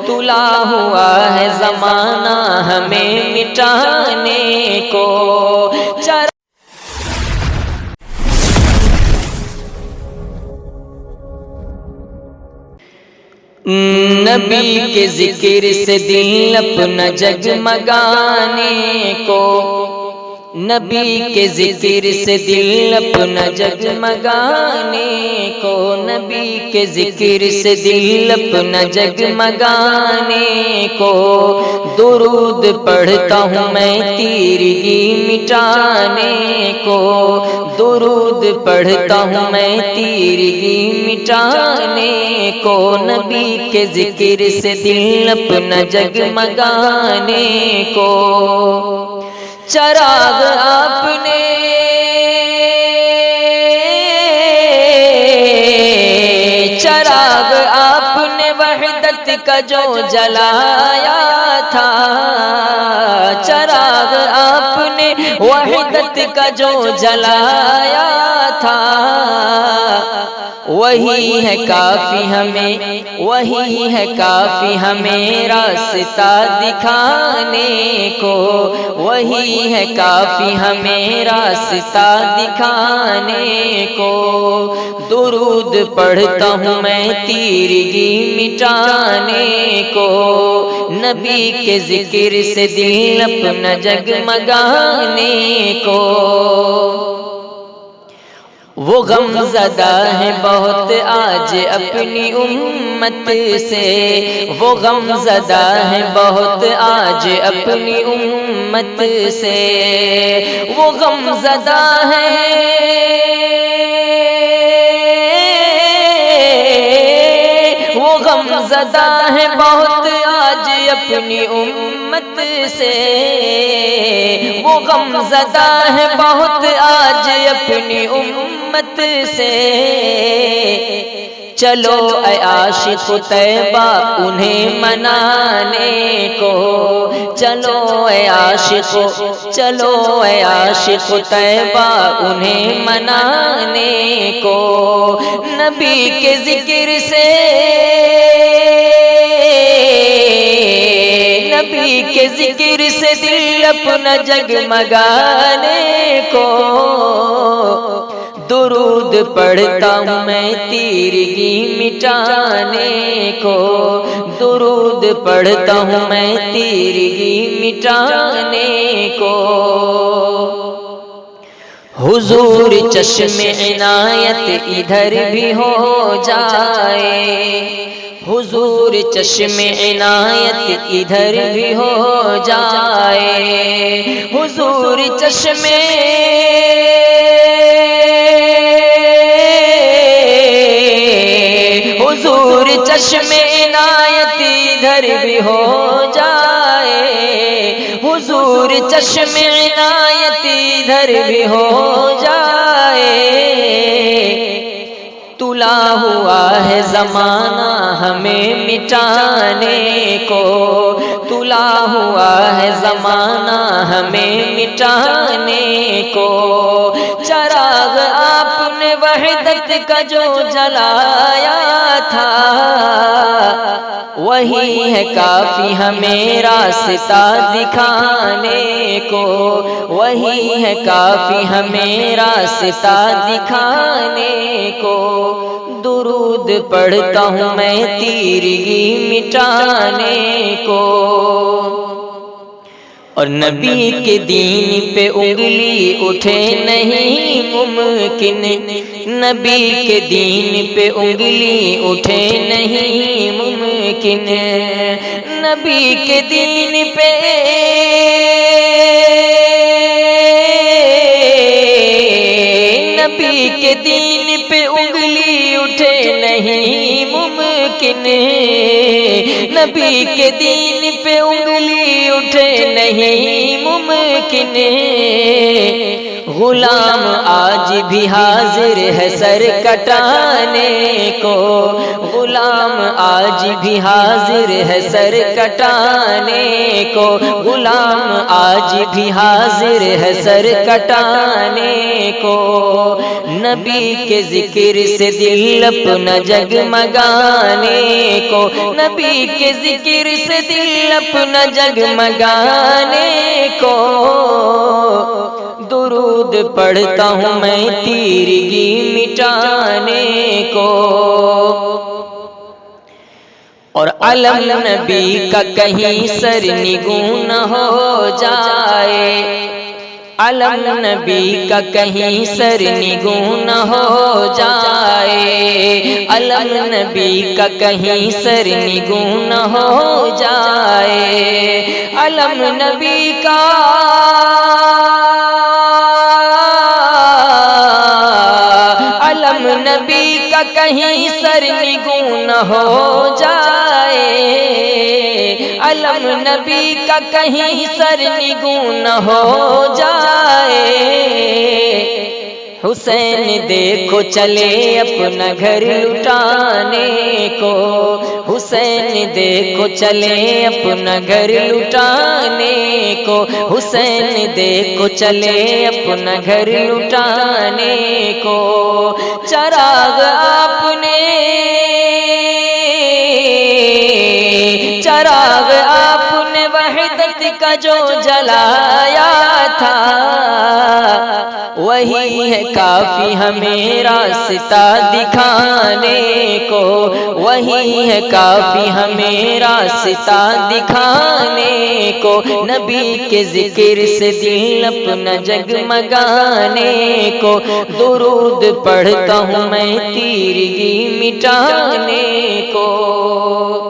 تلا ہوا ہے زمانہ ہمیں مٹانے کو۔ نبی کے ذکر سے دل اپنا جگمگانے کو، نبی کے ذکر سے دل اپنا جگمگانے کو، نبی کے ذکر سے دل اپنا جگمگانے کو، درود پڑھتا ہوں میں تیرگی مٹانے کو، درود پڑھتا ہوں میں تیرگی مٹانے کو، نبی کے ذکر سے دل اپنا جگمگانے کو۔ چراغ آپ نے وحدت کا جو جلایا تھا، چراغ آپ نے وحدت کا جو جلایا تھا، وہی ہے کافی ہمیں، وہی ہے کافی ہمیں راستہ دکھانے کو، وہی ہے کافی ہمیں راستہ دکھانے کو، درود پڑھتا ہوں میں تیرگی مٹانے کو، نبی کے ذکر سے دل اپنا جگمگانے کو۔ وہ غم زدہ ہے بہت آج اپنی امت سے، وہ غم زدہ ہے بہت آج اپنی امت سے، وہ غم زدہ ہے، وہ غم زدہ ہے بہت آج اپنی امت سے، وہ غم زدہ ہے بہت آج اپنی امت سے، چلو اے عاشق طیبہ انہیں منانے کو، چلو اے عاشق، چلو اے عاشق طیبہ انہیں منانے کو، نبی کے ذکر سے، نبی کے ذکر سے دل اپنا جگمگانے کو، درود پڑھتا ہوں میں تیرگی مٹانے کو، درود پڑھتا ہوں میں تیرگی مٹانے کو۔ حضور چشم عنایت ادھر بھی ہو جائے، حضور چشم عنایت ادھر بھی ہو جائے، حضور چشم، حضور چشم عنایت ادھر بھی ہو جائے، حضور چشم عنایت ادھر بھی ہو جائے، تلا ہوا ہے زمانہ ہمیں مٹانے کو، تلا ہوا ہے زمانہ ہمیں مٹانے کو، چراغ آپ نے وحدت کا جو جلایا تھا، وہی ہے کافی ہمیں راستہ دکھانے کو، وہی ہے کافی ہمیں راستہ دکھانے کو، درود پڑھتا ہوں میں تیرگی مٹانے کو۔ اور نبی کے دین پہ انگلی اٹھے نہیں ممکن، نبی کے دین پہ انگلی اٹھے نہیں ممکن، نبی کے دین پہ، نبی کے دین پہ انگلی اٹھے نہیں ممکن، نبی کے دین پہ انگلی اٹھے نہیں ممکن، غلام آج بھی حاضر ہے سر کٹانے کو، غلام آج بھی حاضر ہے سر کٹانے کو، غلام آج بھی حاضر ہے سر کٹانے کو۔ نبی کے ذکر سے دل اپنا جگمگانے کو، نبی کے ذکر سے دل اپنا جگمگانے کو، درود پڑھتا ہوں میں تیرگی مٹانے کو۔ اور علم نبی کا کہیں سر نگوں نہ ہو جائے، علم نبی کا کہیں سر نگوں نہ ہو جائے، علم نبی کا کہیں سر نگوں نہ ہو جائے، علم نبی کا علم نبی کا کہیں سر نگوں نہ ہو جائے، علم نبی کا کہیں سر نگوں نہ ہو جائے۔ حسین دیکھو چلے اپنا گھر لٹانے کو، حسین دیکھو چلے اپنا گھر لٹانے کو، حسین دیکھو چلے اپنا گھر لٹانے کو۔ چراغ آپ نے چراغ آپ نے وحدت کا جو جلایا تھا، وہی ہے کافی ہمیں راستہ دکھانے کو، وہی ہے کافی ہمیں راستہ دکھانے کو۔ نبی کے ذکر سے دل اپنا جگمگانے کو، درود پڑھتا ہوں میں تیرگی مٹانے کو۔